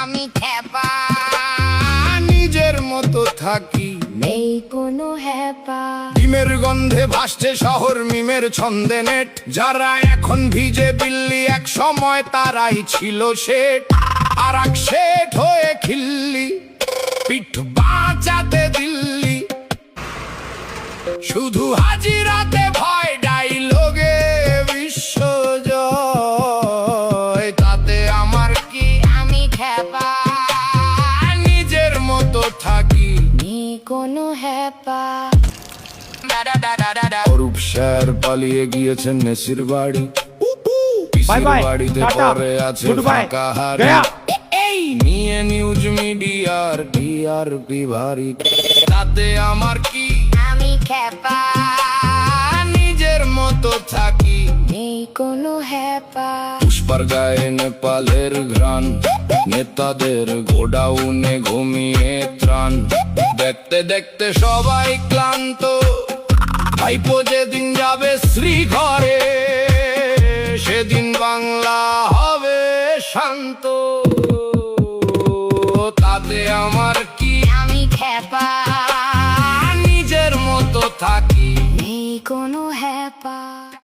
আমি খেপা, নিজের মতো থাকি, নেই কোনো হ্যাপা। ডিমের গন্ধে ভাসছে শহর মিমের ছন্দে নেট, যারা এখন ভিজে বিল্লি এক সময় তারাই ছিল শেঠ। আর এক শেঠ হয়ে খিল্লি, পিঠ বাঁচাতে দিল্লি, শুধু হাজিরাতে ভয় ডাইলগে বিশ্বজয়। তাতে আমার কি, আমি খেপা, নিজের মতো থাকি, নেই কোনো হ্যাপা। অরূপ স্যার পালিয়ে গিয়েছেন মেসির বাড়ি, পিসির বাই, বাড়িতে টাটা, পরে আছে গুড বাই, ফাঁকা হাড়ি। গয়া। এই নিয়ে নিউজ মিডিয়ার টিআরপি ভারী, তাতে আমার কি, আমি খেপা, নিজের মতো থাকি, নেই কোনো হ্যাপা। পুষ্পার গায়ে নেপালের ঘ্রাণ, নেতাদের গোডাউনে ঘুমিয়ে ত্রাণ। দেখতে দেখতে সবাই ক্লান্ত, ভাইপো যেদিন যাবে শ্রীঘরে, সেদিন বাংলা হবে শান্ত। তাতে আমার কি, আমি খেপা, নিজের মতো থাকি, নেই কোনো হ্যাপা।